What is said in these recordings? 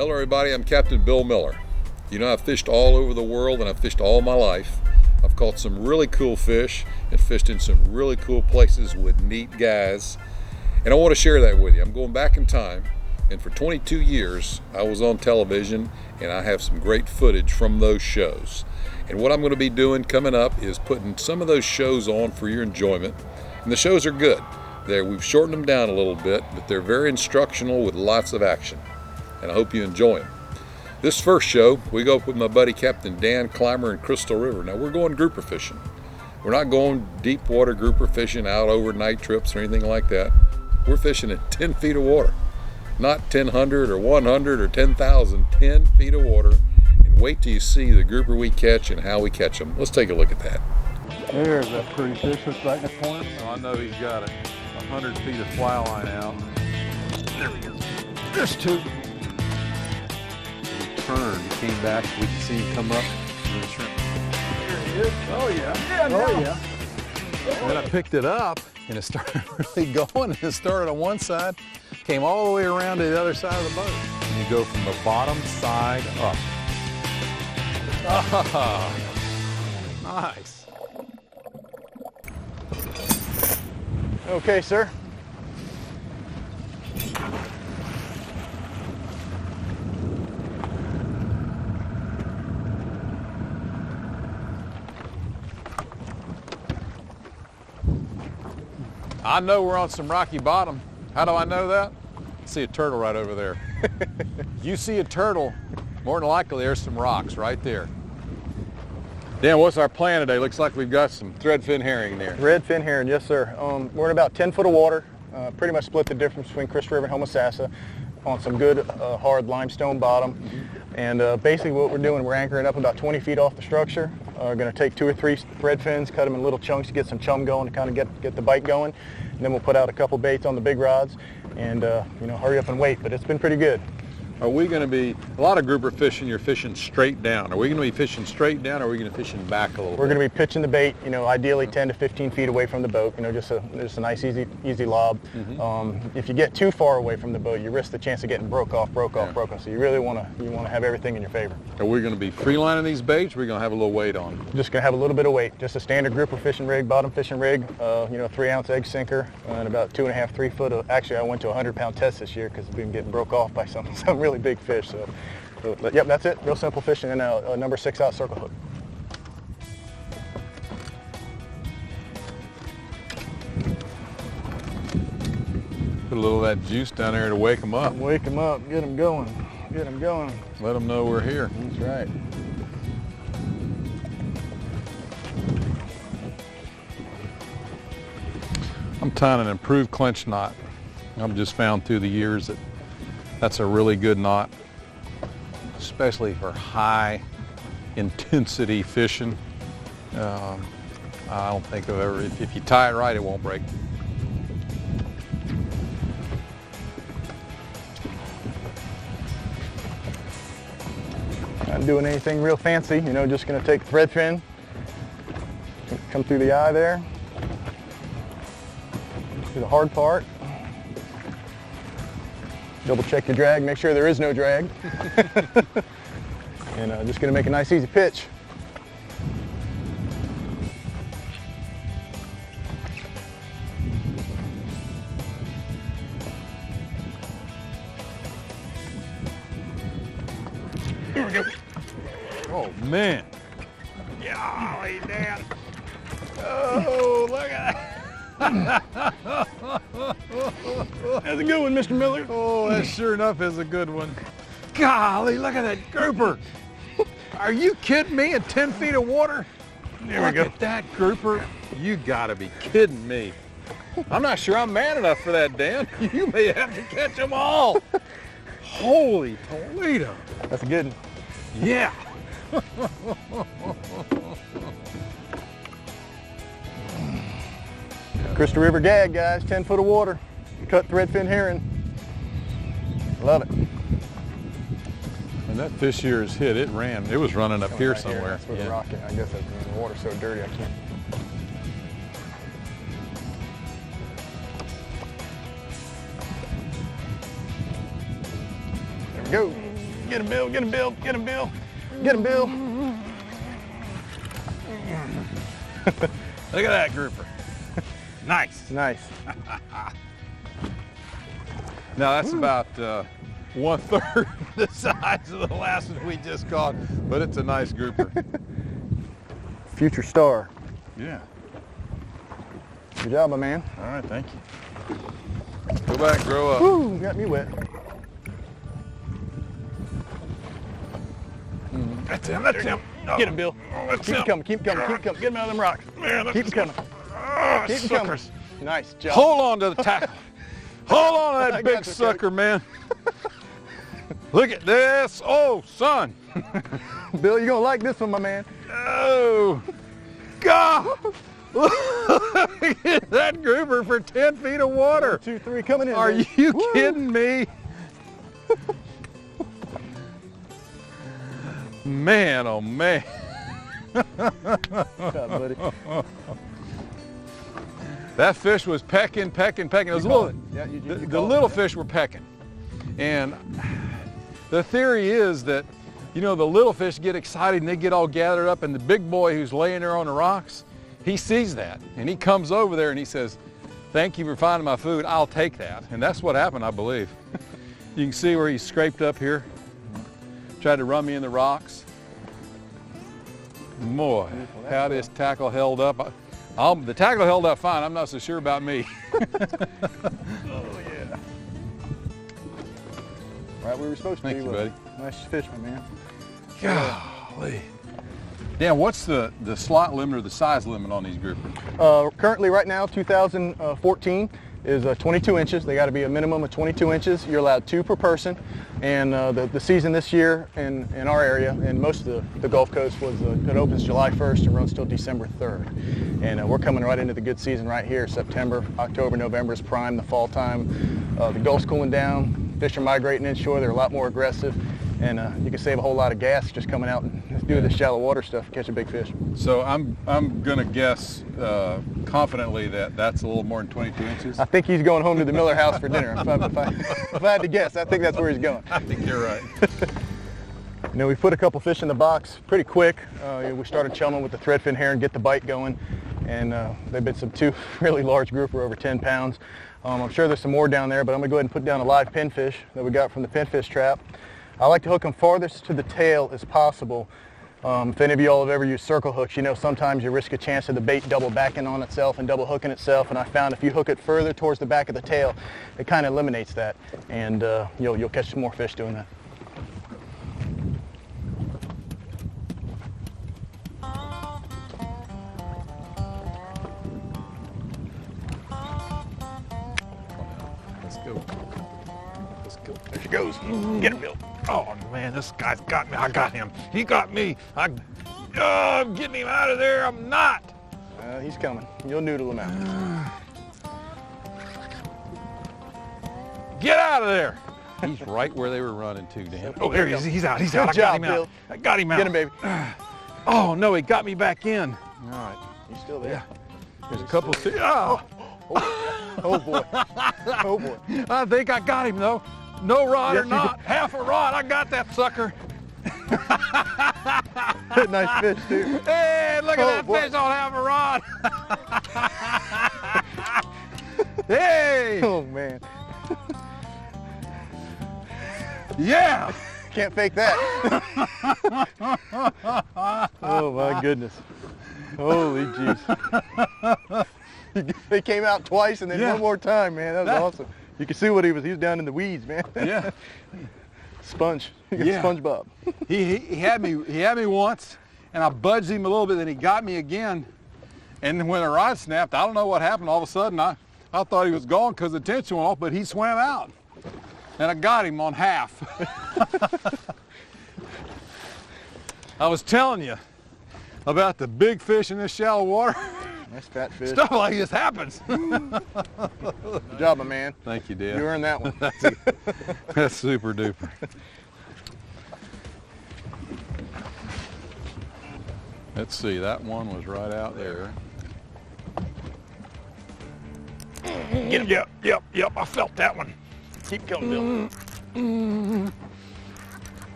Hello everybody, I'm Captain Bill Miller. You know, I've fished all over the world and I've fished all my life. I've caught some really cool fish and fished in some really cool places with neat guys. And I want to share that with you. I'm going back in time, and for 22 years I was on television and I have some great footage from those shows. And what I'm going to be doing coming up is putting some of those shows on for your enjoyment. And the shows are good. We've shortened them down a little bit, but they're very instructional with lots of action. And I hope you enjoy them. This first show, we go up with my buddy Captain Dan Clymer in Crystal River. Now we're going grouper fishing. We're not going deep water grouper fishing out overnight trips or anything like that. We're fishing at 10 feet of water. Not 1,000 or 100 or 10,000, 10 feet of water. And wait till you see the grouper we catch and how we catch them. Let's take a look at that. There's that pretty fish that's right in the corner. Oh, I know he's got it. 100 feet of fly line out. There he is. There's two. Turned, he came back, we can see him come up and the shrimp. There he is. Oh yeah. Oh yeah. And then I picked it up and it started really going. It started on one side, came all the way around to the other side of the boat. And you go from the bottom side up. Ah, nice. Okay, sir. I know we're on some rocky bottom. How do I know that? I see a turtle right over there. You see a turtle, more than likely there's some rocks right there. Dan, what's our plan today? Looks like we've got some threadfin herring there. Redfin herring, yes sir. We're in about 10 foot of water. Pretty much split the difference between Crystal River and Homosassa on some good hard limestone bottom. And basically what we're doing, we're anchoring up about 20 feet off the structure. We're going to take 2 or 3 thread fins, cut them in little chunks to get some chum going, to kind of get the bite going. And then we'll put out a couple baits on the big rods and you know, hurry up and wait. But it's been pretty good. Are we going to be, a lot of grouper fishing, you're fishing straight down. Are we going to be fishing straight down or are we going to be fishing back a little bit? We're going to be pitching the bait, you know, ideally 10 to 15 feet away from the boat, you know, just a nice easy lob. If you get too far away from the boat, you risk the chance of getting broke off. So you really want to have everything in your favor. Are we going to be free lining these baits or are we going to have a little weight on them? Just going to have a little bit of weight, just a standard grouper fishing rig, bottom fishing rig, you know, 3-ounce egg sinker and about 2.5, 3 foot of, actually I went to a 100-pound test this year because we've been getting broke off by some really big fish. So, yep, that's it. Real simple fishing, and a number 6-aught circle hook. Put a little of that juice down there to wake them up. Wake them up, get them going, get them going. Let them know we're here. That's right. I'm tying an improved clench knot. I've just found through the years that that's a really good knot, especially for high intensity fishing. I don't think I've ever, if you tie it right, it won't break. Not doing anything real fancy, you know, just gonna take the thread fin, come through the eye there, do the hard part. Double check your drag, make sure there is no drag. And just gonna make a nice easy pitch. Here we go. Oh man. Golly, Dan. Oh, look at that. That's a good one, Mr. Miller. Oh, that sure enough is a good one. Golly, look at that grouper. Are you kidding me? In 10 feet of water? There we go. Look at that grouper. You gotta be kidding me. I'm not sure I'm man enough for that, Dan. You may have to catch them all. Holy Toledo. That's a good one. Yeah. Crystal River gag, guys, 10 foot of water. Cut threadfin herring. Love it. And that fish here is hit. It ran. It was running up here Right somewhere. That's where the rock is. I guess that's, the water's so dirty I can't. There we go. Get him, Bill. Get him, Bill. Get him, Bill. Get him, Bill. Look at that grouper. Nice. Nice. Now that's about 1/3 the size of the last one we just caught, but it's a nice grouper. Future star. Yeah. Good job, my man. All right, thank you. Go back, grow up. Woo, got me wet. That's him, that's him. Oh, Get him, Bill. that's Keep him. coming, keep coming, keep coming. Get him out of them rocks. Man, Keep him coming. Ah, Keep him coming. suckers. Nice job. Hold on to the tackle. Hold on to I that got big this, sucker, man. Look at this. Oh, son. Bill, you're gonna like this one, my man. Oh, God. Look at that grouper for 10 feet of water. 2, 3, coming in. Are man. you Woo. kidding me? Man, oh man. Good job, buddy. That fish was pecking. It was You little, call it. Yeah, you the call little it. fish were pecking. And the theory is that, you know, the little fish get excited and they get all gathered up, and the big boy who's laying there on the rocks, he sees that and he comes over there and he says, "Thank you for finding my food, I'll take that." And that's what happened, I believe. You can see where he scraped up here, tried to run me in the rocks. Boy, how this tackle held up. The tackle held up fine, I'm not so sure about me. Oh, yeah. Right where we're supposed to Thank be. you, with buddy. it. Nice fish, my man. Golly. Dan, what's the slot limit or the size limit on these groupers? Currently, right now, 2014 is 22 inches. They got to be a minimum of 22 inches. You're allowed 2 per person. And the season this year in our area and most of the Gulf Coast was it opens July 1st and runs till December 3rd. And we're coming right into the good season right here. September, October, November is prime, the fall time. The Gulf's cooling down. Fish are migrating inshore. They're a lot more aggressive. And you can save a whole lot of gas just coming out and doing this shallow water stuff to catch a big fish. So I'm gonna guess confidently that that's a little more than 22 inches. I think he's going home to the Miller house for dinner. If I had to guess, I think that's where he's going. I think you're right. You know, we put a couple fish in the box pretty quick. We started chumming with the threadfin herring, get the bite going, and they've been some 2 really large grouper, over 10 pounds. I'm sure there's some more down there, but I'm gonna go ahead and put down a live pinfish that we got from the pinfish trap. I like to hook them farthest to the tail as possible. If any of you all have ever used circle hooks, you know sometimes you risk a chance of the bait double backing on itself and double hooking itself, and I found if you hook it further towards the back of the tail, it kind of eliminates that, and you'll catch some more fish doing that. Let's go. Let's go. There she goes. Get him, Bill. Oh man, this guy's got me. I got him. He got me. I'm getting him out of there. I'm not. He's coming. You'll noodle him out. Get out of there. He's right where they were running to, Dan. Oh, there he is. He's out. He's out. Good I got job, him Bill. out. I got him out. Get him, baby. Oh no, he got me back in. All right. He's still there. There's a couple. Oh. Oh boy. Oh boy. I think I got him though. No rod Yes, or you not. Half a rod. I got that sucker. Nice fish too. Hey, look at that boy. fish on half a rod. Hey. Oh man. Yeah. Can't fake that. Oh my goodness. Holy jeez. They came out twice and then Yeah. one more time, man. That was awesome. You can see what he was down in the weeds, man. Yeah. Sponge. Yeah. SpongeBob. He had me once, and I budged him a little bit, then he got me again. And then when the rod snapped, I don't know what happened. All of a sudden, I thought he was gone because the tension went off, but he swam out. And I got him on half. I was telling you about the big fish in this shallow water. Nice fat fish. Stuff like this happens. Good job, my man. Thank you, Dan. You earned that one. That's super duper. Let's see, that one was right out there. Get him. Yep, I felt that one. Keep coming, Bill.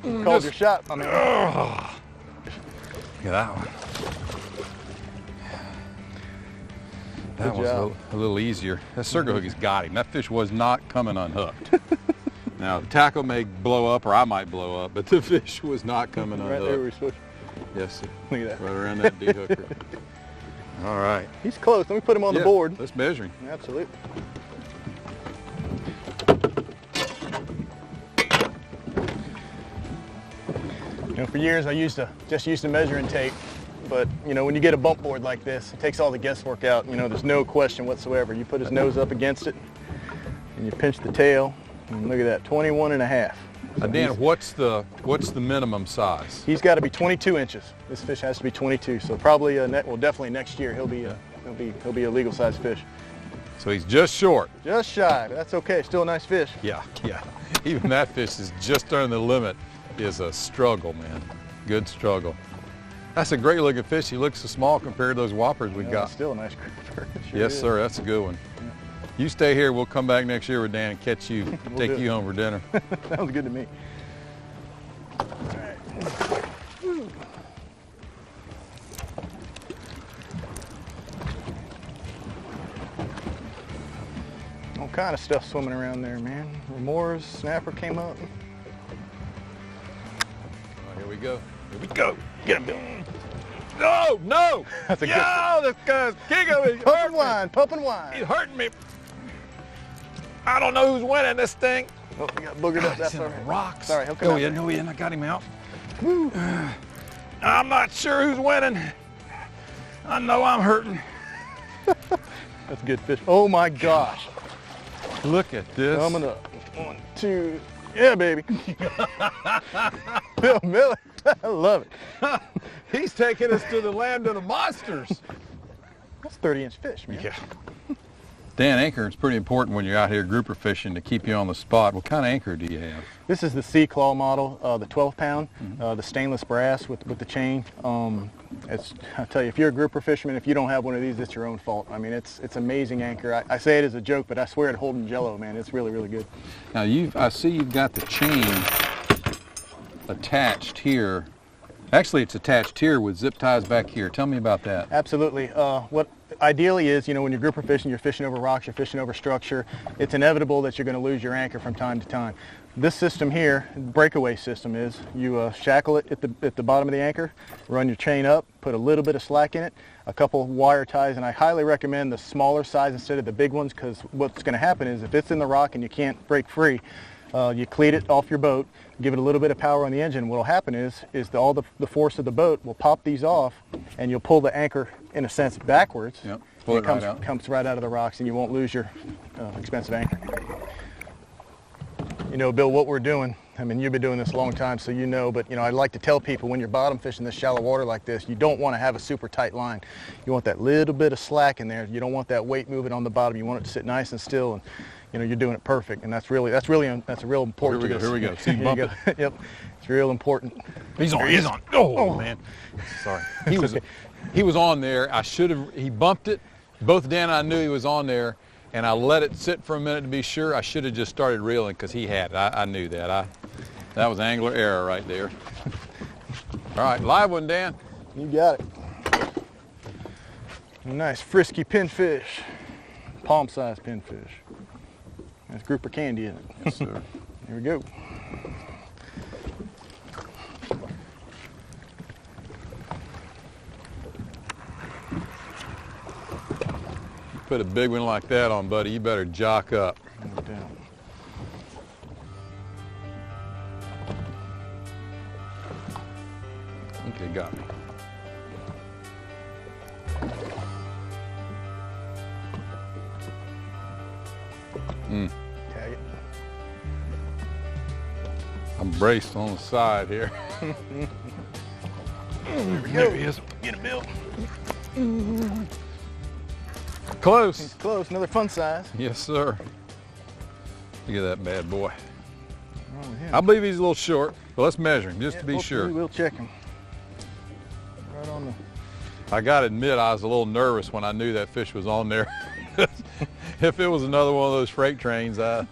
Called your shot, I mean. Look at that one. That was a little easier. That circle hook has got him. That fish was not coming unhooked. Now, the tackle may blow up, or I might blow up, but the fish was not coming unhooked. Right there where you're supposed to. Yes, sir. Look at that. Right around that D-hooker. All right. He's close. Let me put him on the board. Let's measure him. Absolutely. You know, for years I just used to measuring tape, but you know, when you get a bump board like this, it takes all the guesswork out. You know, there's no question whatsoever. You put his nose up against it, and you pinch the tail, and look at that, 21.5. So Dan, what's the minimum size? He's got to be 22 inches. This fish has to be 22. So probably, well, definitely next year he'll be a legal size fish. So he's just short. Just shy, but that's okay. Still a nice fish. Yeah. Even that fish is just under the limit. Is a struggle, man. Good struggle. That's a great looking fish. He looks so small compared to those whoppers we got. Still a nice grouper. Sure Yes, is. sir. That's a good one. Yeah. You stay here. We'll come back next year with Dan and catch you, take you home for dinner. Sounds good to me. All right. All kind of stuff swimming around there, man. Remors, snapper came up. Here we go. Here we go. Get him, Bill. No, no. That's a good this guy's giggling. Pumping wine. He's hurting me. I don't know who's winning this thing. Oh, you got boogered up. That's in all the right. rocks. Sorry, he'll come out there. No, I got him out. I'm not sure who's winning. I know I'm hurting. That's a good fish. Oh my gosh. Look at this. Coming up. 1, 2. Yeah, baby. Bill Miller. I love it. He's taking us to the land of the monsters. That's 30-inch fish, man. Yeah. Dan, anchoring's pretty important when you're out here grouper fishing to keep you on the spot. What kind of anchor do you have? This is the Sea Claw model, the 12-pound, the stainless brass with the chain. I tell you, if you're a grouper fisherman, if you don't have one of these, it's your own fault. I mean, it's amazing anchor. I say it as a joke, but I swear it's holding jello, man. It's really, really good. Now, I see you've got the chain attached here. Actually, it's attached here with zip ties back here. Tell me about that. Absolutely. What ideally is, you know, when you're grouper fishing, you're fishing over rocks, you're fishing over structure. It's inevitable that you're going to lose your anchor from time to time. This system here, breakaway system, is you shackle it at the bottom of the anchor, run your chain up, put a little bit of slack in it, a couple wire ties, and I highly recommend the smaller size instead of the big ones, because what's going to happen is if it's in the rock and you can't break free, you cleat it off your boat, give it a little bit of power on the engine. What will happen is all the force of the boat will pop these off, and you'll pull the anchor, in a sense, backwards. Yep. Pull it right out. Comes right out of the rocks, and you won't lose your expensive anchor. You know, Bill, what we're doing, I mean, you've been doing this a long time, so you know, but, you know, I'd like to tell people when you're bottom fishing this shallow water like this, you don't want to have a super tight line. You want that little bit of slack in there. You don't want that weight moving on the bottom. You want it to sit nice and still, and, you know, you're doing it perfect, and that's a real important. Here we go. See him bump it. Yep, it's real important. He's on. Oh, man. Sorry. He was on there. He bumped it. Both Dan and I knew he was on there, and I let it sit for a minute to be sure. I should have just started reeling because he had it. I knew that. That was angler error right there. All right, live one, Dan. You got it. Nice frisky pinfish, palm-sized pinfish. That's grouper candy in it. Yes, sir. Here we go. Put a big one like that on, buddy, you better jock up. No doubt. Okay, got me. Tag it. I'm braced on the side here. There he is. Get him, Bill. Close. He's close. Another fun size. Yes, sir. Look at that bad boy. Oh, yeah. I believe he's a little short, but let's measure him just to be sure. We'll check him. Right on the... I gotta admit, I was a little nervous when I knew that fish was on there. If it was another one of those freight trains, I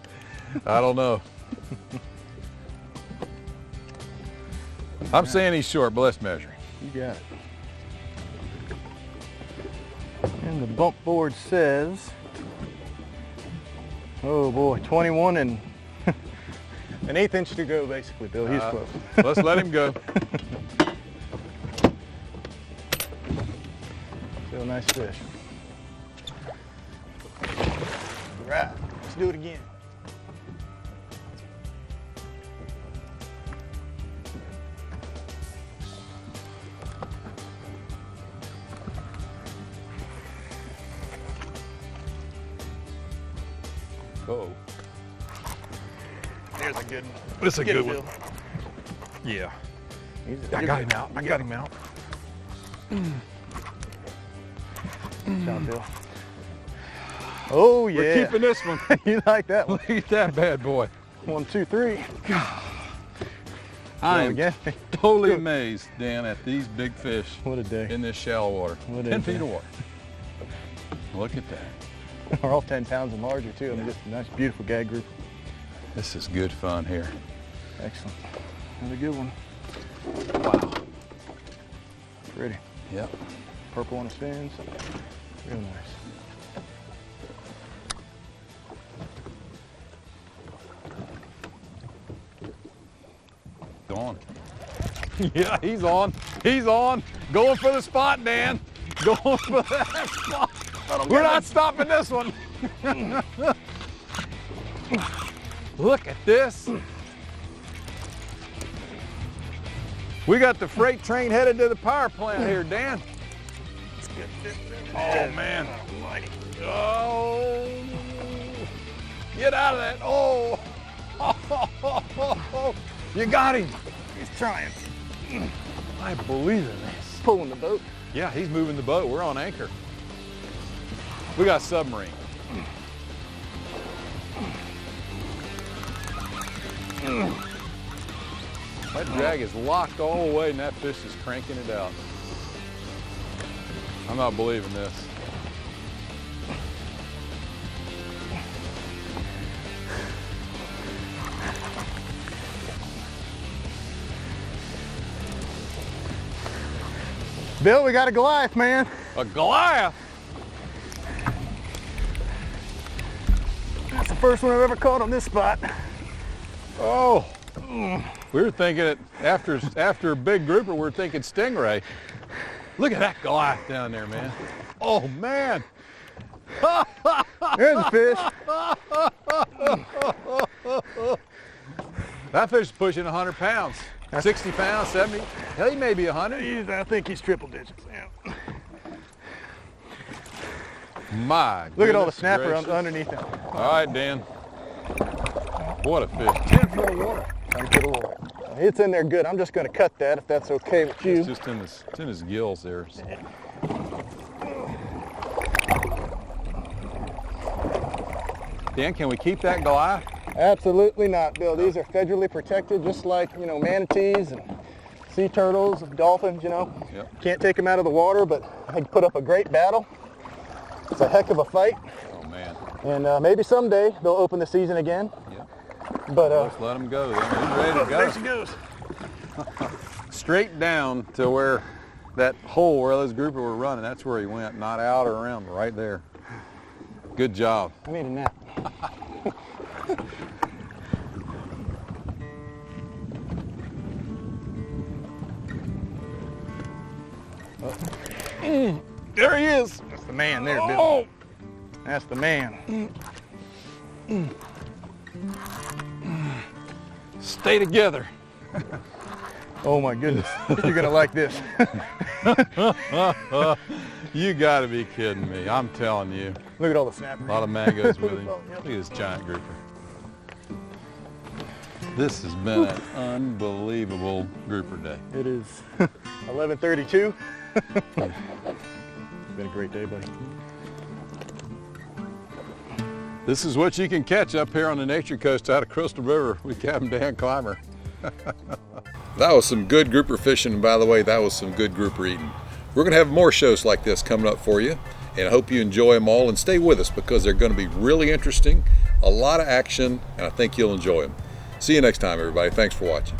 don't know. I'm saying he's short, but let's measure him. You got it. And the bump board says, oh boy, 21 and an 1/8 inch to go basically, Bill. He's close. Let's let him go. Still a nice fish. All right, let's do it again. Oh, There's a good one. this is a Get good it, one. Bill. Yeah, You're I got good. him out. I got him out. Good job, Bill. Oh yeah. We're keeping this one. You like that one? Look at that bad boy. 1, 2, 3. I am again. totally amazed, Dan, at these big fish What a day. in this shallow water. What a 10 feet day. of water. Look at that. We're all 10 pounds and larger too. I mean, just a nice, beautiful gag group. This is good fun here. Excellent. Another good one. Wow. Pretty. Yep. Purple on the fins. Real nice. On. Yeah, he's on. He's on. Going for the spot, Dan. Going for that spot. We're not stopping this one. Look at this. We got the freight train headed to the power plant here, Dan. Oh, man. Oh. Get out of that. Oh. You got him. He's trying. I believe in this. Pulling the boat. Yeah, he's moving the boat. We're on anchor. We got submarine. That drag is locked all the way and that fish is cranking it out. I'm not believing this. Bill, we got a Goliath, man. A Goliath? That's the first one I've ever caught on this spot. Oh. We were thinking it after a big grouper, we were thinking stingray. Look at that Goliath down there, man. Oh, man. There's a fish. That fish is pushing 100 pounds. 60 pounds, 70. Hell, he may be 100. I think he's triple digits. Yeah. My Look at all the goodness snapper gracious. underneath him. All right, Dan. What a fish. 10 foot of water. 10 foot of water. It's in there good. I'm just going to cut that if that's okay with you. It's just in his gills there. So. Dan, can we keep that Goliath? Absolutely not, Bill. These are federally protected, just like, you know, manatees and sea turtles and dolphins, you know. Yep. Can't take them out of the water, but they put up a great battle. It's a heck of a fight. Oh, man. And maybe someday they'll open the season again. Yep. But Let's let him go. Then. He's ready to go. there she goes. Straight down to where that hole where those grouper were running, that's where he went, not out or around, right there. Good job. I need a nap. There he is. That's the man there, Bill. Oh. That's the man. Stay together. Oh my goodness. You're gonna like this. You gotta be kidding me. I'm telling you. Look at all the snappers. A lot of mangoes with him. Yep. Look at this giant grouper. This has been an unbelievable grouper day. It is 11:32. It's been a great day, buddy. This is what you can catch up here on the Nature Coast out of Crystal River with Captain Dan Clymer. That was some good grouper fishing, and by the way, that was some good grouper eating. We're going to have more shows like this coming up for you, and I hope you enjoy them all, and stay with us because they're going to be really interesting, a lot of action, and I think you'll enjoy them. See you next time, everybody. Thanks for watching.